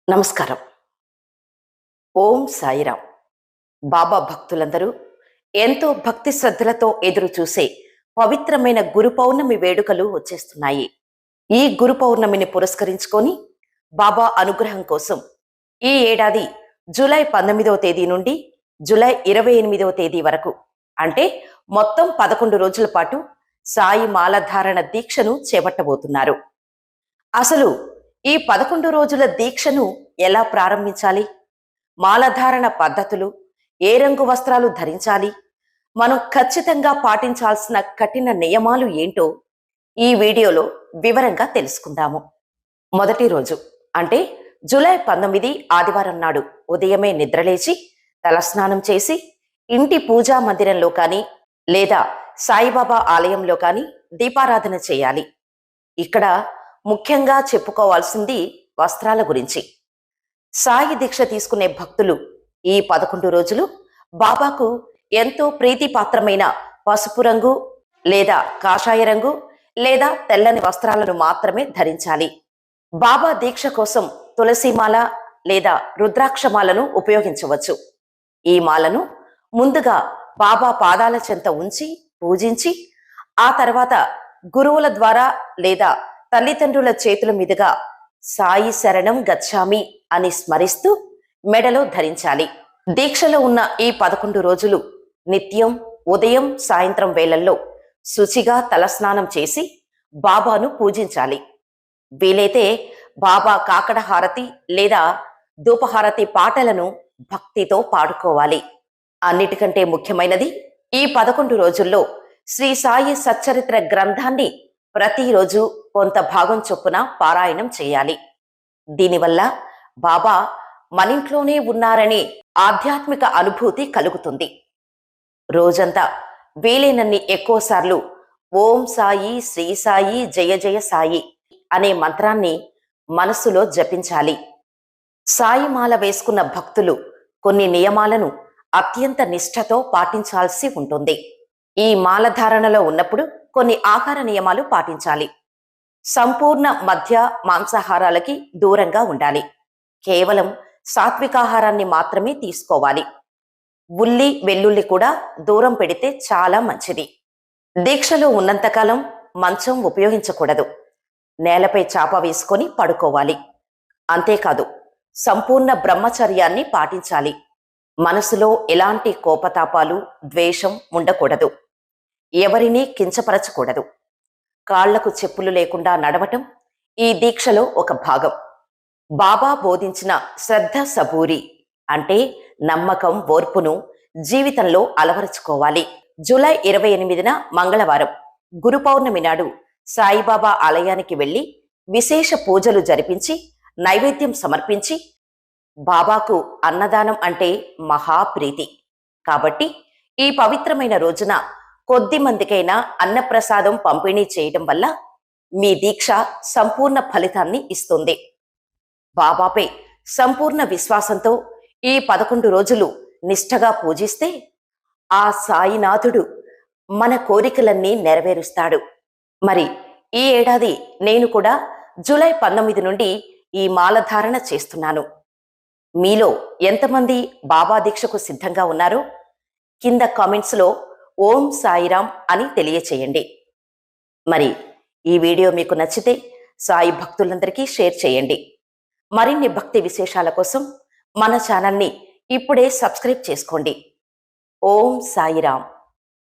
నమస్కారం. ఓం సాయిరాం. బాబా భక్తులందరూ ఎంతో భక్తి శ్రద్ధలతో ఎదురు చూసే పవిత్రమైన గురు పౌర్ణమి వేడుకలు వచ్చేస్తున్నాయి. ఈ గురు పౌర్ణమిని పురస్కరించుకొని బాబా అనుగ్రహం కోసం ఈ ఏడాది జూలై 19వ తేదీ నుండి జూలై 28వ తేదీ వరకు అంటే మొత్తం 11 రోజుల పాటు సాయి మాలధారణ దీక్షను చేపట్టబోతున్నారు. అసలు ఈ 11 రోజుల దీక్షను ఎలా ప్రారంభించాలి? మాలధారణ పద్ధతులు, ఏ రంగు వస్త్రాలు ధరించాలి, మనం ఖచ్చితంగా పాటించాల్సిన కఠిన నియమాలు ఏంటో ఈ వీడియోలో వివరంగా తెలుసుకుందాము. మొదటి రోజు అంటే జూలై 19 ఆదివారం నాడు ఉదయమే నిద్రలేచి తలస్నానం చేసి ఇంటి పూజా మందిరంలో కానీ లేదా సాయిబాబా ఆలయంలో కానీ దీపారాధన చేయాలి. ఇక్కడ ముఖ్యంగా చెప్పుకోవాల్సింది వస్త్రాల గురించి. సాయి దీక్ష తీసుకునే భక్తులు ఈ 11 రోజులు బాబాకు ఎంతో ప్రీతిపాత్రమైన పసుపు రంగు లేదా కాషాయ రంగు లేదా తెల్లని వస్త్రాలను మాత్రమే ధరించాలి. బాబా దీక్ష కోసం తులసిమాల లేదా రుద్రాక్షమాలను ఉపయోగించవచ్చు. ఈ మాలను ముందుగా బాబా పాదాల చెంత ఉంచి పూజించి ఆ తర్వాత గురువుల ద్వారా లేదా తల్లిదండ్రుల చేతుల మీదుగా సాయి శరణం గచ్చామి అని స్మరిస్తూ మెడలో ధరించాలి. దీక్షలో ఉన్న ఈ 11 రోజులు నిత్యం ఉదయం సాయంత్రం వేళల్లో శుచిగా తలస్నానం చేసి బాబాను పూజించాలి. వీలైతే బాబా కాకడ హారతి లేదా ధూపహారతి పాటలను భక్తితో పాడుకోవాలి. అన్నిటికంటే ముఖ్యమైనది ఈ 11 రోజుల్లో శ్రీ సాయి సచ్చరిత్ర గ్రంథాన్ని ప్రతిరోజు కొంత భాగం చొప్పున పారాయణం చేయాలి. దీనివల్ల బాబా మనింట్లోనే ఉన్నారనే ఆధ్యాత్మిక అనుభూతి కలుగుతుంది. రోజంతా వీలైనన్ని ఎక్కువసార్లు ఓం సాయి, శ్రీ సాయి, జయ జయ సాయి అనే మంత్రాన్ని మనస్సులో జపించాలి. సాయి మాల వేసుకున్న భక్తులు కొన్ని నియమాలను అత్యంత నిష్ఠతో పాటించాల్సి ఉంటుంది. ఈ మాలధారణలో ఉన్నప్పుడు కొన్ని ఆహార నియమాలు పాటించాలి. సంపూర్ణ మధ్య మాంసాహారాలకి దూరంగా ఉండాలి. కేవలం సాత్వికాహారాన్ని మాత్రమే తీసుకోవాలి. ఉల్లి వెల్లుల్లి కూడా దూరం పెడితే చాలా మంచిది. దీక్షలో ఉన్నంతకాలం మంచం ఉపయోగించకూడదు. నేలపై చాప వేసుకొని పడుకోవాలి. అంతేకాదు సంపూర్ణ బ్రహ్మచర్యాన్ని పాటించాలి. మనసులో ఎలాంటి కోపతాపాలు, ద్వేషం ఉండకూడదు. ఎవరినీ కించపరచకూడదు. కాళ్లకు చెప్పులు లేకుండా నడవటం ఈ దీక్షలో ఒక భాగం. బాబా బోధించిన శ్రద్ధ సబూరి అంటే నమ్మకం, ఓర్పును జీవితంలో అలవరుచుకోవాలి. జూలై 28న మంగళవారం గురు పౌర్ణమి నాడు సాయిబాబా ఆలయానికి వెళ్లి విశేష పూజలు జరిపించి నైవేద్యం సమర్పించి బాబాకు అన్నదానం అంటే మహాప్రీతి. కాబట్టి ఈ పవిత్రమైన రోజున కొద్ది మందికైనా అన్నప్రసాదం పంపిణీ చేయడం వల్ల మీ దీక్ష సంపూర్ణ ఫలితాన్ని ఇస్తుంది. బాబాపై సంపూర్ణ విశ్వాసంతో ఈ 11 రోజులు నిష్ఠగా పూజిస్తే ఆ సాయినాథుడు మన కోరికలన్నీ నెరవేరుస్తాడు. మరి ఈ ఏడాది నేను కూడా జూలై 19 నుండి ఈ మాలధారణ చేస్తున్నాను. మీలో ఎంతమంది బాబా దీక్షకు సిద్ధంగా ఉన్నారో కింద కామెంట్స్లో ఓం సాయిరాం అని తెలియచేయండి. మరి ఈ వీడియో మీకు నచ్చితే సాయి భక్తులందరికీ షేర్ చేయండి. మరిన్ని భక్తి విశేషాల కోసం మన ఛానల్ని ఇప్పుడే సబ్స్క్రైబ్ చేసుకోండి. ఓం సాయిరాం.